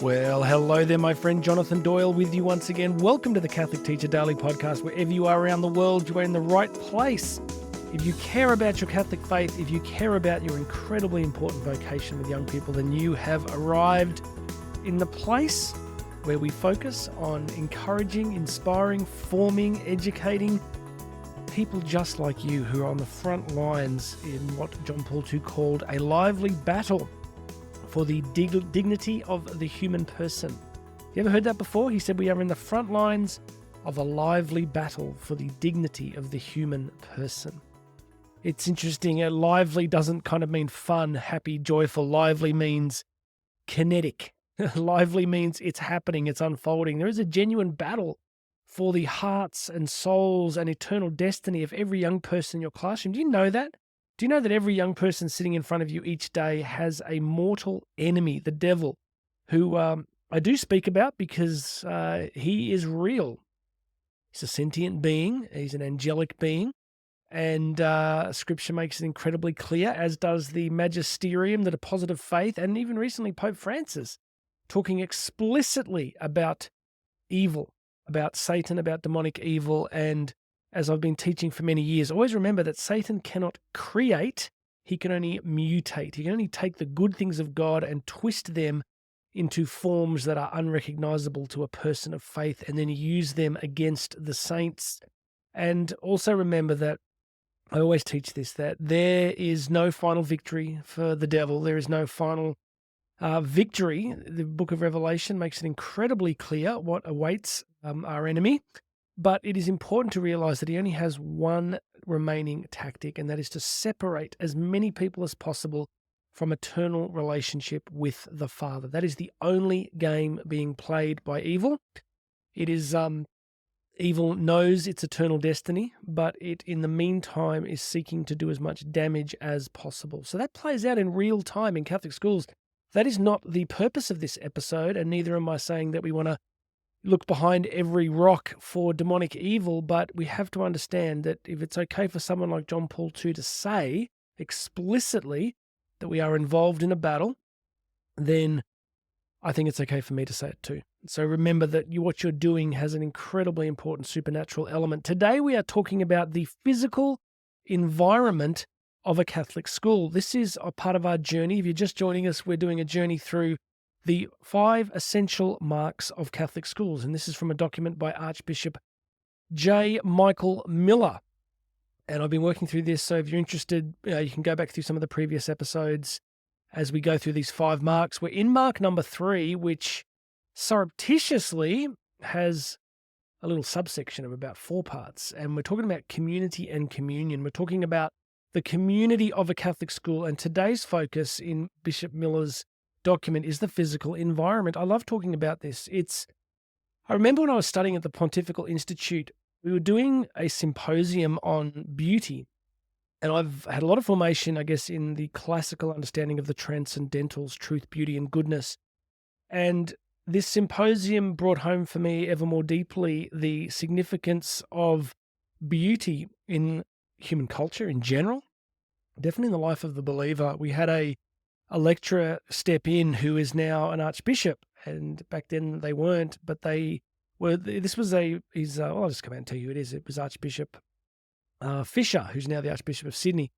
Well, hello there, my friend Jonathan Doyle with you once again. Welcome to the Catholic Teacher Daily Podcast. Wherever you are around the world, you are in the right place. If you care about your Catholic faith, if you care about your incredibly important vocation with young people, then you have arrived in the place where we focus on encouraging, inspiring, forming, educating people just like you who are on the front lines in what John Paul II called a lively battle for the dignity of the human person. You ever heard that before? He said we are in the front lines of a lively battle for the dignity of the human person. It's interesting. Lively doesn't kind of mean fun, happy, joyful. Lively means kinetic. Lively means it's happening, it's unfolding. There is a genuine battle for the hearts and souls and eternal destiny of every young person in your classroom. Do you know that? Do you know that every young person sitting in front of you each day has a mortal enemy, the devil, who I do speak about because he is real. He's a sentient being. He's an angelic being. And Scripture makes it incredibly clear, as does the magisterium, the deposit of faith, and even recently Pope Francis, talking explicitly about evil, about Satan, about demonic evil. And as I've been teaching for many years, always remember that Satan cannot create, he can only mutate. He can only take the good things of God and twist them into forms that are unrecognizable to a person of faith, and then use them against the saints. And also remember that I always teach this, that there is no final victory for the devil. There is no final victory. The book of Revelation makes it incredibly clear what awaits our enemy. But it is important to realize that he only has one remaining tactic, and that is to separate as many people as possible from eternal relationship with the Father. That is the only game being played by evil. It is evil knows its eternal destiny, but it, in the meantime, is seeking to do as much damage as possible. So that plays out in real time in Catholic schools. That is not the purpose of this episode, and neither am I saying that we want to look behind every rock for demonic evil, but we have to understand that if it's okay for someone like John Paul II to say explicitly that we are involved in a battle, then I think it's okay for me to say it too. So remember that what you're doing has an incredibly important supernatural element. Today we are talking about the physical environment of a Catholic school. This is a part of our journey. If you're just joining us, we're doing a journey through the 5 essential marks of Catholic schools. And this is from a document by Archbishop J. Michael Miller. And I've been working through this, so if you're interested, you can go back through some of the previous episodes as we go through these 5 marks. We're in mark number 3, which surreptitiously has a little subsection of about 4 parts. And we're talking about community and communion. We're talking about the community of a Catholic school. And today's focus in Bishop Miller's document is the physical environment. I love talking about this. I remember when I was studying at the Pontifical Institute, we were doing a symposium on beauty. And I've had a lot of formation, I guess, in the classical understanding of the transcendentals, truth, beauty, and goodness. And this symposium brought home for me ever more deeply the significance of beauty in human culture in general, definitely in the life of the believer. We had a lecturer step in who is now an archbishop, and back then they weren't, but they were. This was I'll just come out and tell you who it is. It was Archbishop Fisher, who's now the Archbishop of Sydney,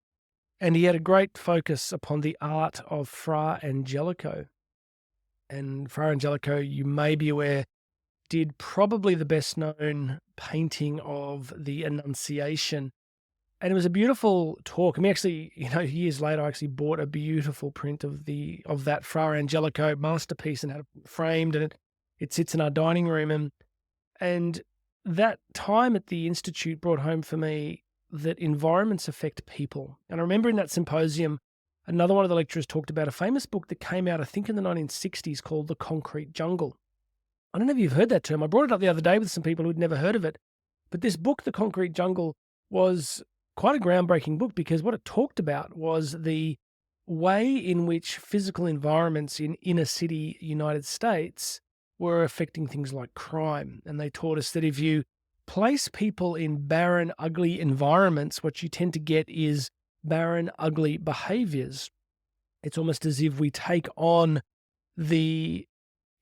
and he had a great focus upon the art of Fra Angelico. And Fra Angelico, you may be aware, did probably the best known painting of the Annunciation. And it was a beautiful talk. I mean, actually, years later, I actually bought a beautiful print of that Fra Angelico masterpiece and had it framed, and it sits in our dining room. And that time at the Institute brought home for me that environments affect people. And I remember in that symposium, another one of the lecturers talked about a famous book that came out, I think, in the 1960s called The Concrete Jungle. I don't know if you've heard that term. I brought it up the other day with some people who'd never heard of it. But this book, The Concrete Jungle, was quite a groundbreaking book because what it talked about was the way in which physical environments in inner city United States were affecting things like crime. And they taught us that if you place people in barren, ugly environments, what you tend to get is barren, ugly behaviors. It's almost as if we take on the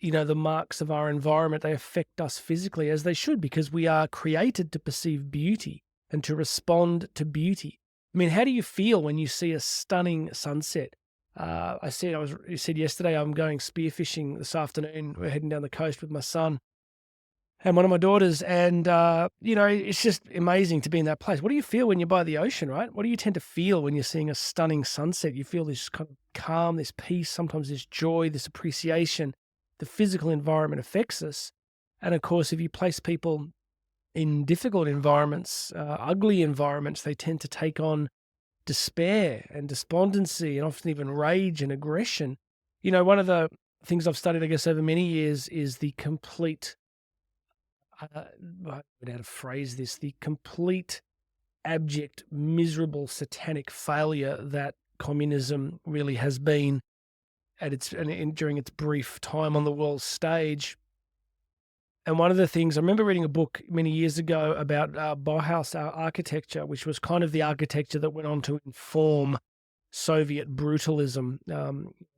the marks of our environment, they affect us physically, as they should, because we are created to perceive beauty and to respond to beauty. I mean, how do you feel when you see a stunning sunset? You said yesterday I'm going spearfishing this afternoon. We're heading down the coast with my son and one of my daughters, and it's just amazing to be in that place. What do you feel when you're by the ocean, right? What do you tend to feel when you're seeing a stunning sunset? You feel this kind of calm, this peace, sometimes this joy, this appreciation. The physical environment affects us. And of course, if you place people in difficult environments, ugly environments, they tend to take on despair and despondency and often even rage and aggression. One of the things I've studied, I guess, over many years is the complete, I don't know how to phrase this, the complete, abject, miserable, satanic failure that communism really has been during its brief time on the world stage. And one of the things, I remember reading a book many years ago about Bauhaus architecture, which was kind of the architecture that went on to inform Soviet brutalism.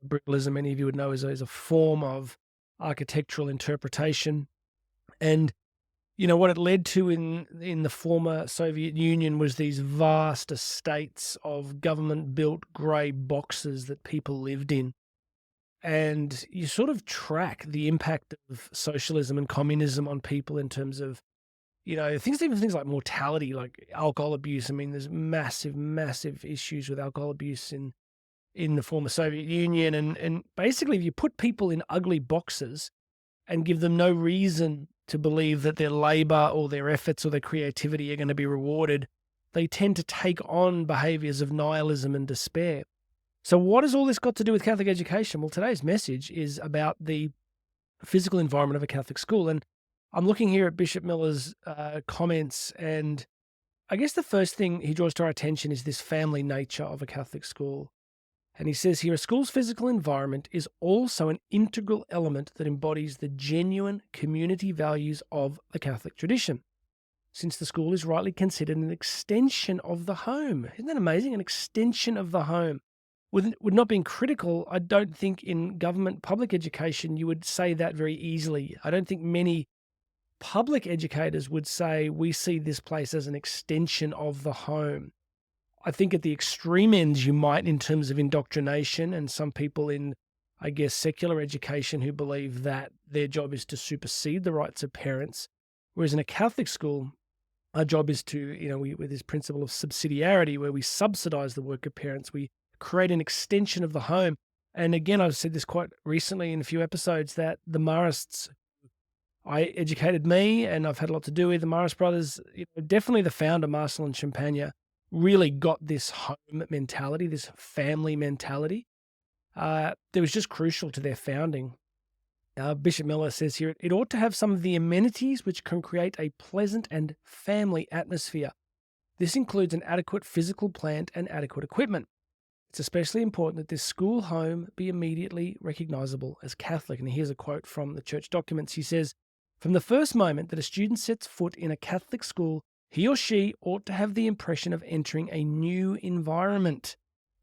Brutalism, many of you would know, is a form of architectural interpretation. And, what it led to in the former Soviet Union was these vast estates of government-built grey boxes that people lived in. And you sort of track the impact of socialism and communism on people in terms of, things like mortality, like alcohol abuse. I mean, there's massive, massive issues with alcohol abuse in the former Soviet Union. And basically, if you put people in ugly boxes and give them no reason to believe that their labor or their efforts or their creativity are going to be rewarded, they tend to take on behaviors of nihilism and despair. So what has all this got to do with Catholic education? Well, today's message is about the physical environment of a Catholic school. And I'm looking here at Bishop Miller's comments, and I guess the first thing he draws to our attention is this family nature of a Catholic school. And he says here, a school's physical environment is also an integral element that embodies the genuine community values of the Catholic tradition, since the school is rightly considered an extension of the home. Isn't that amazing? An extension of the home. With not being critical, I don't think in government public education you would say that very easily. I don't think many public educators would say we see this place as an extension of the home. I think at the extreme ends you might, in terms of indoctrination, and some people in, I guess, secular education who believe that their job is to supersede the rights of parents. Whereas in a Catholic school, our job is to, with this principle of subsidiarity, where we subsidize the work of parents, we create an extension of the home. And again, I've said this quite recently in a few episodes, that the Marists, I educated me, and I've had a lot to do with the Marist brothers. Definitely the founder, Marcel and Champagne, really got this home mentality, this family mentality. That was just crucial to their founding. Bishop Miller says here, it ought to have some of the amenities which can create a pleasant and family atmosphere. This includes an adequate physical plant and adequate equipment. It's especially important that this school home be immediately recognizable as Catholic. And here's a quote from the church documents. He says, from the first moment that a student sets foot in a Catholic school, he or she ought to have the impression of entering a new environment.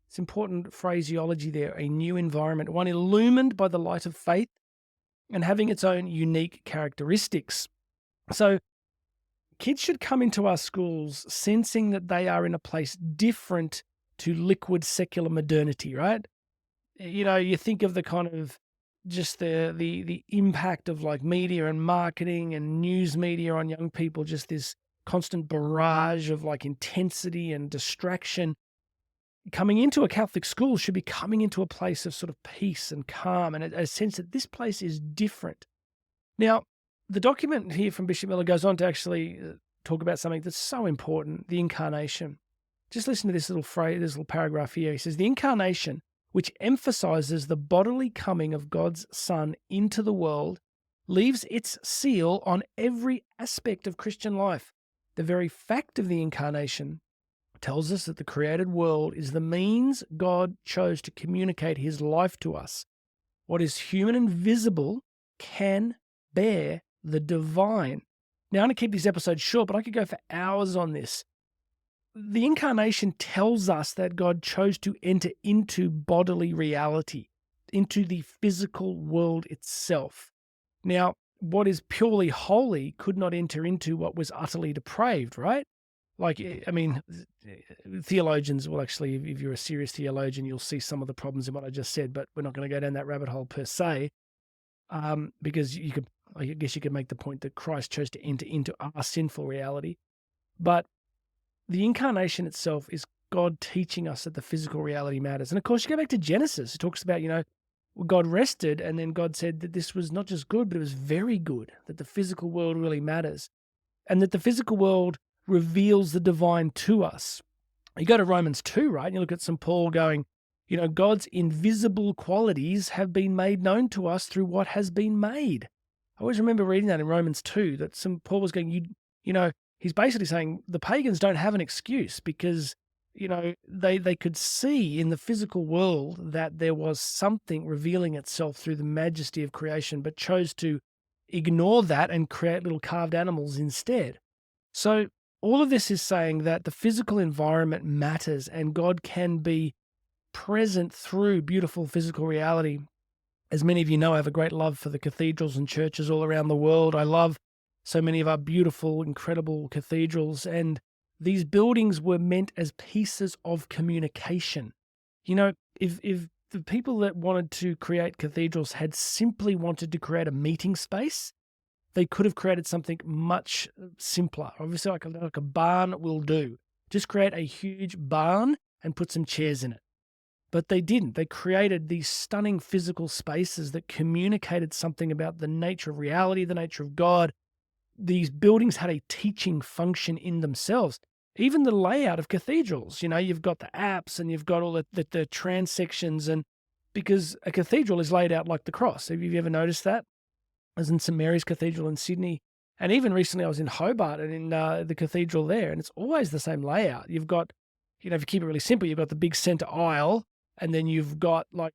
It's important phraseology there, a new environment, one illumined by the light of faith and having its own unique characteristics. So kids should come into our schools sensing that they are in a place different to liquid secular modernity, right? You think of the kind of just the impact of like media and marketing and news media on young people, just this constant barrage of like intensity and distraction. Coming into a Catholic school should be coming into a place of sort of peace and calm and a sense that this place is different. Now, the document here from Bishop Miller goes on to actually talk about something that's so important, the incarnation. Just listen to this little phrase, this little paragraph here. He says, the incarnation, which emphasizes the bodily coming of God's Son into the world, leaves its seal on every aspect of Christian life. The very fact of the incarnation tells us that the created world is the means God chose to communicate his life to us. What is human and visible can bear the divine. Now, I'm going to keep these episodes short, but I could go for hours on this. The incarnation tells us that God chose to enter into bodily reality. into the physical world itself. Now, what is purely holy could not enter into what was utterly depraved, right? Like, I mean, theologians will actually, if you're a serious theologian, you'll see some of the problems in what I just said, but we're not going to go down that rabbit hole per se, because I guess you could make the point that Christ chose to enter into our sinful reality. But the incarnation itself is God teaching us that the physical reality matters. And of course, you go back to Genesis, it talks about, God rested, and then God said that this was not just good, but it was very good, that the physical world really matters, and that the physical world reveals the divine to us. You go to Romans 2, right? And you look at St. Paul going, God's invisible qualities have been made known to us through what has been made. I always remember reading that in Romans 2, that St. Paul was going, he's basically saying the pagans don't have an excuse because, they could see in the physical world that there was something revealing itself through the majesty of creation, but chose to ignore that and create little carved animals instead. So all of this is saying that the physical environment matters, and God can be present through beautiful physical reality. As many of you know, I have a great love for the cathedrals and churches all around the world. I love so many of our beautiful, incredible cathedrals, and these buildings were meant as pieces of communication. If the people that wanted to create cathedrals had simply wanted to create a meeting space, they could have created something much simpler. Obviously, like a barn will do. Just create a huge barn and put some chairs in it. But they didn't. They created these stunning physical spaces that communicated something about the nature of reality, the nature of God. These buildings had a teaching function in themselves. Even the layout of cathedrals, you've got the apse and you've got all the transections, and because a cathedral is laid out like the cross. Have you ever noticed that? I was in St. Mary's Cathedral in Sydney, and even recently I was in Hobart and in the cathedral there, and it's always the same layout. You've got, if you keep it really simple, you've got the big center aisle, and then you've got the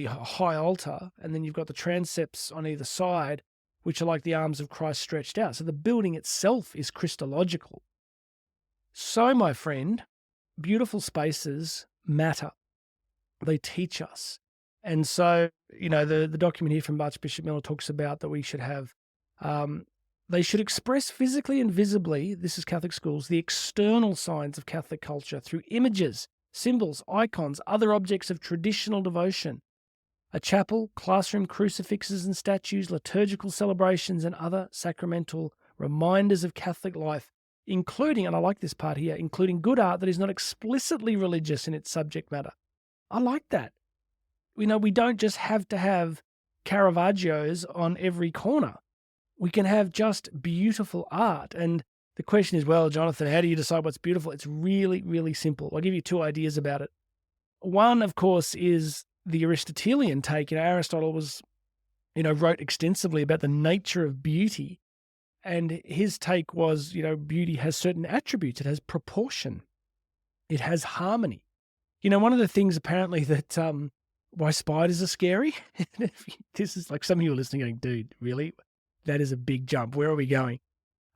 high altar, and then you've got the transepts on either side, which are like the arms of Christ stretched out. So the building itself is Christological. So, my friend, beautiful spaces matter. They teach us. And so, the document here from Archbishop Miller talks about that we should have, they should express physically and visibly, this is Catholic schools, the external signs of Catholic culture through images, symbols, icons, other objects of traditional devotion. A chapel, classroom, crucifixes and statues, liturgical celebrations, and other sacramental reminders of Catholic life, including, and I like this part here, including good art that is not explicitly religious in its subject matter. I like that. We don't just have to have Caravaggios on every corner. We can have just beautiful art. And the question is, well, Jonathan, how do you decide what's beautiful? It's really, really simple. I'll give you two ideas about it. One, of course, is the Aristotelian take. Aristotle was, wrote extensively about the nature of beauty. And his take was, beauty has certain attributes. It has proportion. It has harmony. One of the things apparently that why spiders are scary, this is like some of you are listening going, dude, really? That is a big jump. Where are we going?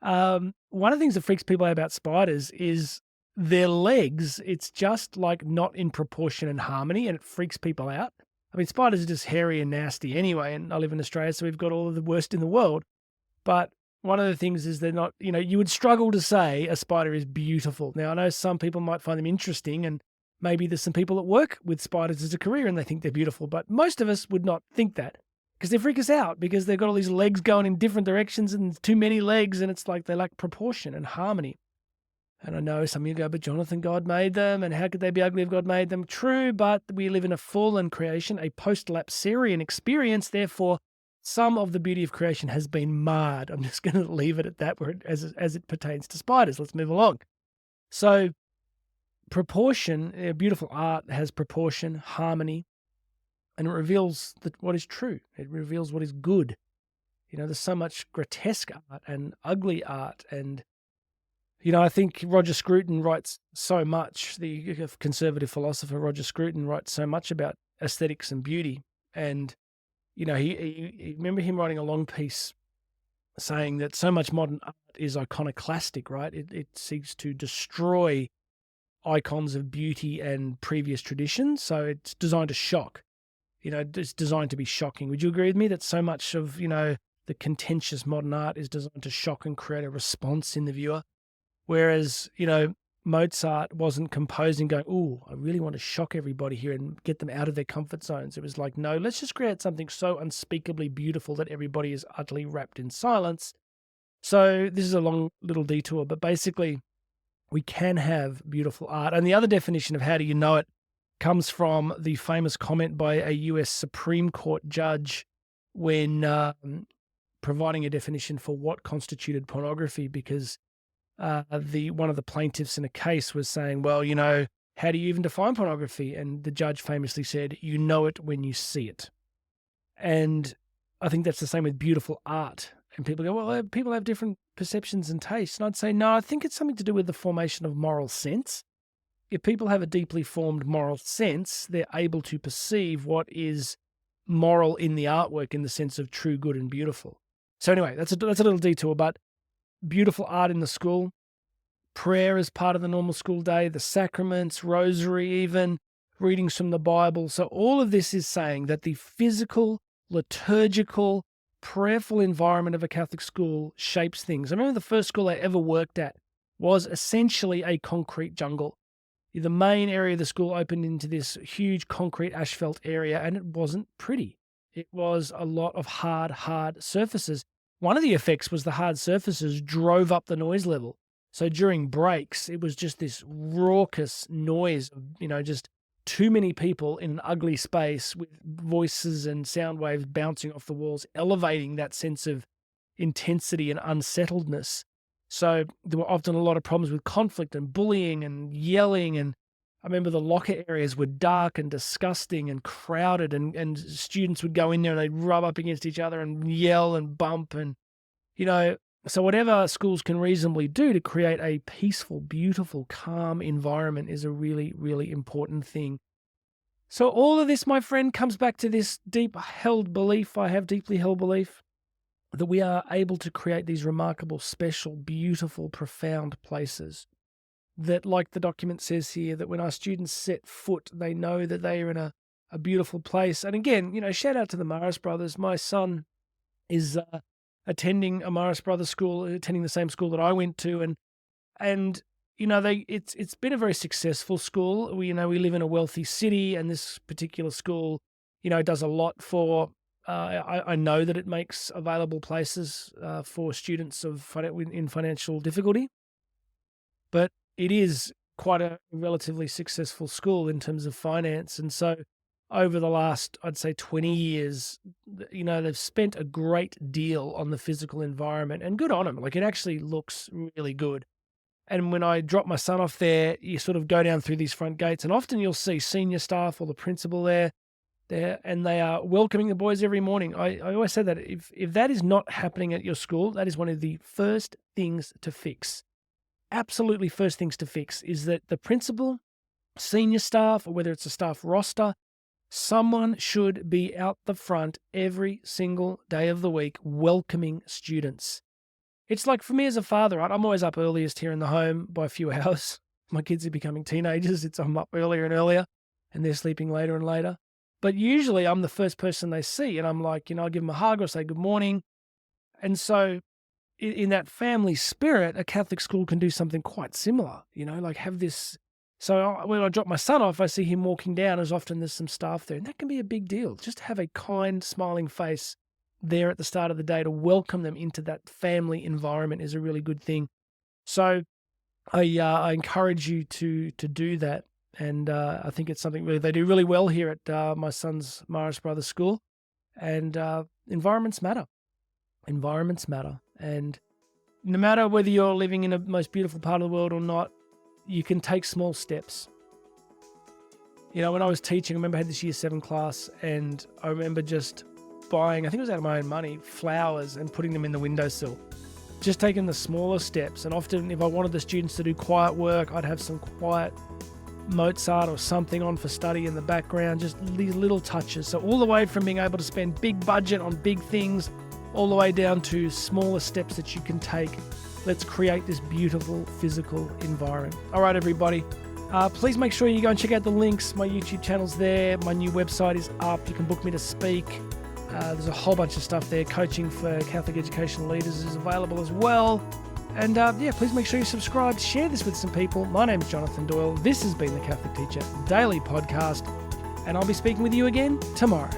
One of the things that freaks people out about spiders is their legs. It's just like not in proportion and harmony, and it freaks people out. I mean, spiders are just hairy and nasty anyway, and I live in Australia, so we've got all of the worst in the world. But one of the things is they're not, you would struggle to say a spider is beautiful. Now, I know some people might find them interesting, and maybe there's some people that work with spiders as a career and they think they're beautiful, but most of us would not think that because they freak us out because they've got all these legs going in different directions and too many legs, and it's like they lack proportion and harmony. And I know some of you go, but Jonathan, God made them, and how could they be ugly if God made them? True, but we live in a fallen creation, a post-lapsarian experience. Therefore, some of the beauty of creation has been marred. I'm just going to leave it at that as it pertains to spiders. Let's move along. So, proportion, beautiful art has proportion, harmony, and it reveals what is true. It reveals what is good. There's so much grotesque art and ugly art, and I think Roger Scruton writes so much, the conservative philosopher Roger Scruton writes so much about aesthetics and beauty. And, he remember him writing a long piece saying that so much modern art is iconoclastic, right? It seeks to destroy icons of beauty and previous traditions. So it's designed to shock. It's designed to be shocking. Would you agree with me that so much of, the contentious modern art is designed to shock and create a response in the viewer? Whereas, Mozart wasn't composing going, "Oh, I really want to shock everybody here and get them out of their comfort zones." It was like, no, let's just create something so unspeakably beautiful that everybody is utterly wrapped in silence. So this is a long little detour, but basically we can have beautiful art. And the other definition of how do you know it comes from the famous comment by a US Supreme Court judge when providing a definition for what constituted pornography, because one of the plaintiffs in a case was saying, well, how do you even define pornography? And the judge famously said, you know it when you see it. And I think that's the same with beautiful art. And people go, well, people have different perceptions and tastes. And I'd say, no, I think it's something to do with the formation of moral sense. If people have a deeply formed moral sense, they're able to perceive what is moral in the artwork in the sense of true, good, and beautiful. So anyway, that's a little detour, but beautiful art in the school, prayer as part of the normal school day, the sacraments, rosary even, readings from the Bible. So all of this is saying that the physical, liturgical, prayerful environment of a Catholic school shapes things. I remember the first school I ever worked at was essentially a concrete jungle. The main area of the school opened into this huge concrete asphalt area, and it wasn't pretty. It was a lot of hard surfaces. One of the effects was the hard surfaces drove up the noise level. So during breaks, it was just this raucous noise of, just too many people in an ugly space with voices and sound waves bouncing off the walls, elevating that sense of intensity and unsettledness. So there were often a lot of problems with conflict and bullying and yelling. And I remember the locker areas were dark and disgusting and crowded, and students would go in there and they'd rub up against each other and yell and bump. And, so whatever schools can reasonably do to create a peaceful, beautiful, calm environment is a really, really important thing. So all of this, my friend, comes back to this deeply held belief that we are able to create these remarkable, special, beautiful, profound places. That, like the document says here, that when our students set foot, they know that they are in a beautiful place. And again, shout out to the Maris brothers. My son is attending a Maris Brothers school, attending the same school that I went to, and it's been a very successful school. We live in a wealthy city, and this particular school, does a lot for. I know that it makes available places for students in financial difficulty, but it is quite a relatively successful school in terms of finance. And so over the last, I'd say 20 years, they've spent a great deal on the physical environment, and good on them. Like, it actually looks really good. And when I drop my son off there, you sort of go down through these front gates, and often you'll see senior staff or the principal there, and they are welcoming the boys every morning. I always say that if that is not happening at your school, that is one of the first things to fix. Absolutely first things to fix is that the principal, senior staff, or whether it's a staff roster, someone should be out the front every single day of the week welcoming students. It's like, for me as a father, right, I'm always up earliest here in the home by a few hours. My kids are becoming teenagers. I'm up earlier and earlier, and they're sleeping later and later. But usually I'm the first person they see, and I'm like, I give them a hug or say good morning. And so in that family spirit, a Catholic school can do something quite similar, like have this. So when I drop my son off, I see him walking down. As often there's some staff there, and that can be a big deal. Just have a kind, smiling face there at the start of the day to welcome them into that family environment is a really good thing. So I encourage you to do that. And I think it's something really they do really well here at my son's Maris Brothers School. And environments matter. Environments matter. And no matter whether you're living in the most beautiful part of the world or not, you can take small steps. When I was teaching, I remember I had this year 7 class, and I remember just buying, I think it was out of my own money, flowers and putting them in the windowsill. Just taking the smaller steps. And often if I wanted the students to do quiet work, I'd have some quiet Mozart or something on for study in the background, just these little touches. So all the way from being able to spend big budget on big things, all the way down to smaller steps that you can take. Let's create this beautiful physical environment. All right, everybody. Please make sure you go and check out the links. My YouTube channel's there. My new website is up. You can book me to speak. There's a whole bunch of stuff there. Coaching for Catholic education leaders is available as well. And please make sure you subscribe. Share this with some people. My name's Jonathan Doyle. This has been the Catholic Teacher Daily Podcast. And I'll be speaking with you again tomorrow.